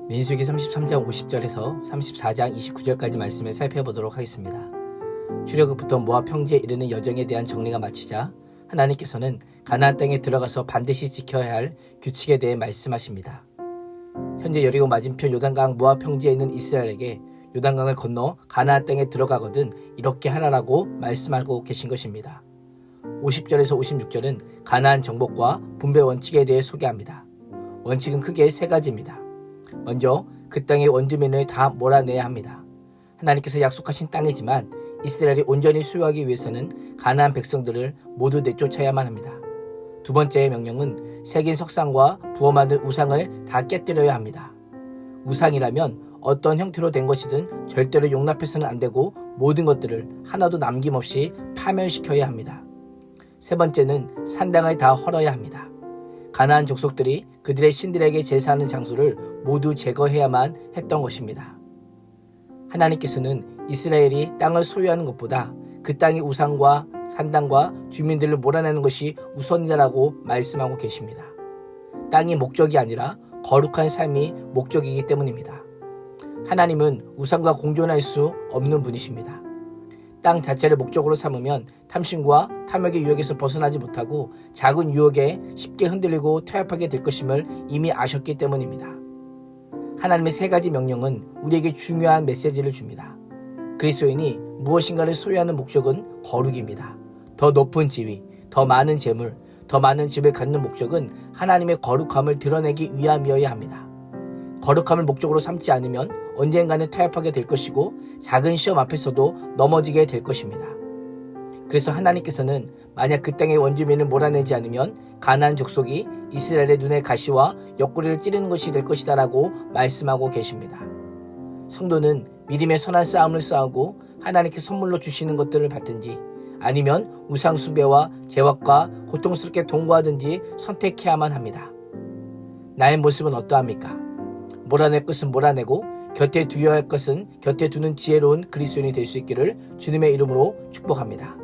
민수기 33장 50절에서 34장 29절까지 말씀을 살펴보도록 하겠습니다. 출애굽부터 모압 평지에 이르는 여정에 대한 정리가 마치자 하나님께서는 가나안 땅에 들어가서 반드시 지켜야 할 규칙에 대해 말씀하십니다. 현재 여리고 맞은편 요단강 모압 평지에 있는 이스라엘에게 요단강을 건너 가나안 땅에 들어가거든 이렇게 하라라고 말씀하고 계신 것입니다. 50절에서 56절은 가나안 정복과 분배 원칙에 대해 소개합니다. 원칙은 크게 세 가지입니다. 먼저 그 땅의 원주민을 다 몰아내야 합니다. 하나님께서 약속하신 땅이지만 이스라엘이 온전히 수용하기 위해서는 가나안 백성들을 모두 내쫓아야만 합니다. 두 번째의 명령은 새긴 석상과 부어 만든 우상을 다 깨뜨려야 합니다. 우상이라면 어떤 형태로 된 것이든 절대로 용납해서는 안 되고 모든 것들을 하나도 남김없이 파멸시켜야 합니다. 세 번째는 산당을 다 헐어야 합니다. 가나안 족속들이 그들의 신들에게 제사하는 장소를 모두 제거해야만 했던 것입니다. 하나님께서는 이스라엘이 땅을 소유하는 것보다 그 땅의 우상과 산당과 주민들을 몰아내는 것이 우선이라고 말씀하고 계십니다. 땅이 목적이 아니라 거룩한 삶이 목적이기 때문입니다. 하나님은 우상과 공존할 수 없는 분이십니다. 땅 자체를 목적으로 삼으면 탐심과 탐욕의 유혹에서 벗어나지 못하고 작은 유혹에 쉽게 흔들리고 퇴합하게 될 것임을 이미 아셨기 때문입니다. 하나님의 세 가지 명령은 우리에게 중요한 메시지를 줍니다. 그리스도인이 무엇인가를 소유하는 목적은 거룩입니다. 더 높은 지위, 더 많은 재물, 더 많은 집을 갖는 목적은 하나님의 거룩함을 드러내기 위함이어야 합니다. 거룩함을 목적으로 삼지 않으면 언젠가는 타협하게 될 것이고 작은 시험 앞에서도 넘어지게 될 것입니다. 그래서 하나님께서는 만약 그 땅의 원주민을 몰아내지 않으면 가나안 족속이 이스라엘의 눈에 가시와 옆구리를 찌르는 것이 될 것이다 라고 말씀하고 계십니다. 성도는 믿음의 선한 싸움을 싸우고 하나님께 선물로 주시는 것들을 받든지 아니면 우상 숭배와 죄악과 고통스럽게 동거하든지 선택해야만 합니다. 나의 모습은 어떠합니까? 몰아낼 것은 몰아내고 곁에 두어야 할 것은 곁에 두는 지혜로운 그리스도인이 될 수 있기를 주님의 이름으로 축복합니다.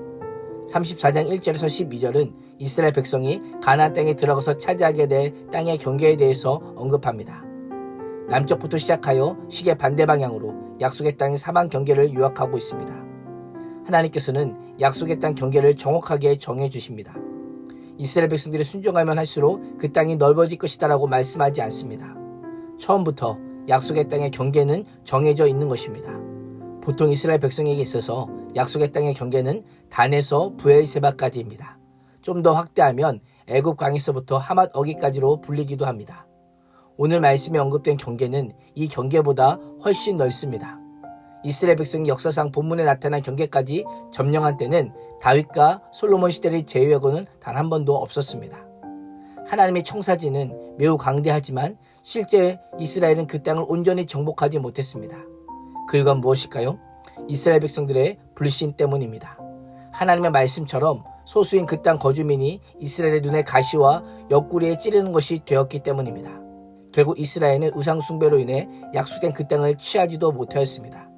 34장 1절에서 12절은 이스라엘 백성이 가나안 땅에 들어가서 차지하게 될 땅의 경계에 대해서 언급합니다. 남쪽부터 시작하여 시계 반대 방향으로 약속의 땅의 사방 경계를 요약하고 있습니다. 하나님께서는 약속의 땅 경계를 정확하게 정해 주십니다. 이스라엘 백성들이 순종하면 할수록 그 땅이 넓어질 것이다 라고 말씀하지 않습니다. 처음부터 약속의 땅의 경계는 정해져 있는 것입니다. 보통 이스라엘 백성에게 있어서 약속의 땅의 경계는 단에서 브엘세바까지입니다. 좀 더 확대하면 애굽 강에서부터 하맛 어기까지로 불리기도 합니다. 오늘 말씀에 언급된 경계는 이 경계보다 훨씬 넓습니다. 이스라엘 백성이 역사상 본문에 나타난 경계까지 점령한 때는 다윗과 솔로몬 시대를 제외하고는 단 한 번도 없었습니다. 하나님의 청사진은 매우 강대하지만 실제 이스라엘은 그 땅을 온전히 정복하지 못했습니다. 그 이유가 무엇일까요? 이스라엘 백성들의 불신 때문입니다. 하나님의 말씀처럼 소수인 그 땅 거주민이 이스라엘의 눈에 가시와 옆구리에 찌르는 것이 되었기 때문입니다. 결국 이스라엘은 우상 숭배로 인해 약속된 그 땅을 취하지도 못하였습니다.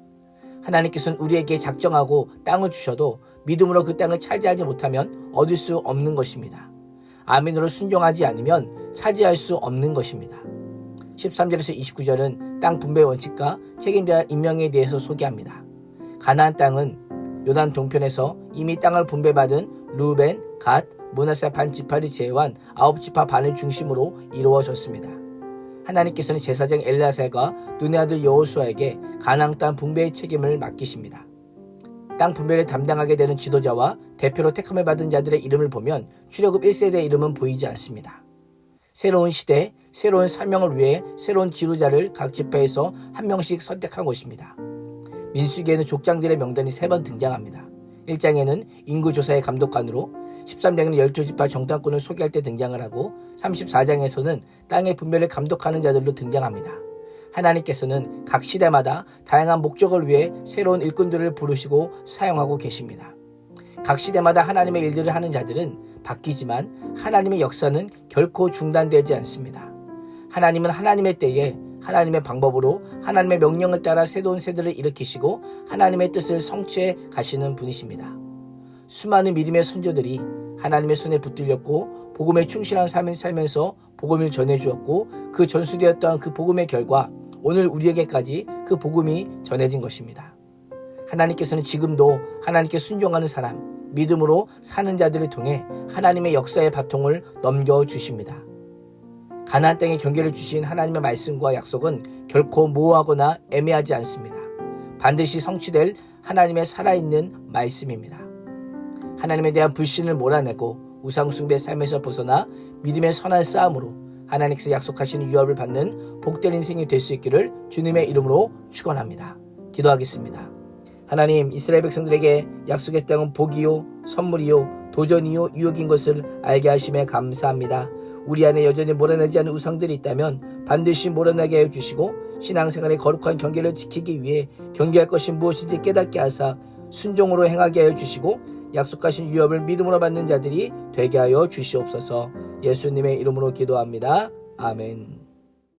하나님께서는 우리에게 작정하고 땅을 주셔도 믿음으로 그 땅을 차지하지 못하면 얻을 수 없는 것입니다. 아멘으로 순종하지 않으면 차지할 수 없는 것입니다. 13절에서 29절은 땅 분배 원칙과 책임자 임명에 대해서 소개합니다. 가나안 땅은 요단 동편에서 이미 땅을 분배받은 루벤, 갓, 므낫세 반 지파를 제외한 9지파 반을 중심으로 이루어졌습니다. 하나님께서는 제사장 엘르아살과 눈의 아들 여호수아에게 가나안 땅 분배의 책임을 맡기십니다. 땅 분배를 담당하게 되는 지도자와 대표로 택함을 받은 자들의 이름을 보면 출애굽 1세대의 이름은 보이지 않습니다. 새로운 시대, 새로운 사명을 위해 새로운 지도자를 각 지파에서 한 명씩 선택한 것입니다. 민수기에는 족장들의 명단이 3번 등장합니다. 1장에는 인구조사의 감독관으로, 13장에는 12지파 정탐꾼을 소개할 때 등장을 하고 34장에서는 땅의 분배를 감독하는 자들로 등장합니다. 하나님께서는 각 시대마다 다양한 목적을 위해 새로운 일꾼들을 부르시고 사용하고 계십니다. 각 시대마다 하나님의 일들을 하는 자들은 바뀌지만 하나님의 역사는 결코 중단되지 않습니다. 하나님은 하나님의 때에 하나님의 방법으로 하나님의 명령을 따라 새로운 세대를 일으키시고 하나님의 뜻을 성취해 가시는 분이십니다. 수많은 믿음의 선조들이 하나님의 손에 붙들렸고 복음에 충실한 삶을 살면서 복음을 전해주었고 그 전수되었던 그 복음의 결과 오늘 우리에게까지 그 복음이 전해진 것입니다. 하나님께서는 지금도 하나님께 순종하는 사람, 믿음으로 사는 자들을 통해 하나님의 역사의 바통을 넘겨주십니다. 가나안 땅에 경계를 주신 하나님의 말씀과 약속은 결코 모호하거나 애매하지 않습니다. 반드시 성취될 하나님의 살아있는 말씀입니다. 하나님에 대한 불신을 몰아내고 우상숭배 삶에서 벗어나 믿음의 선한 싸움으로 하나님께서 약속하신 유업을 받는 복된 인생이 될 수 있기를 주님의 이름으로 축원합니다. 기도하겠습니다. 하나님, 이스라엘 백성들에게 약속의 땅은 복이요, 선물이요, 도전이요, 유혹인 것을 알게 하심에 감사합니다. 우리 안에 여전히 몰아내지 않은 우상들이 있다면 반드시 몰아내게 해주시고 신앙생활의 거룩한 경계를 지키기 위해 경계할 것이 무엇인지 깨닫게 하사 순종으로 행하게 하여 주시고 약속하신 유업을 믿음으로 받는 자들이 되게 하여 주시옵소서. 예수님의 이름으로 기도합니다. 아멘.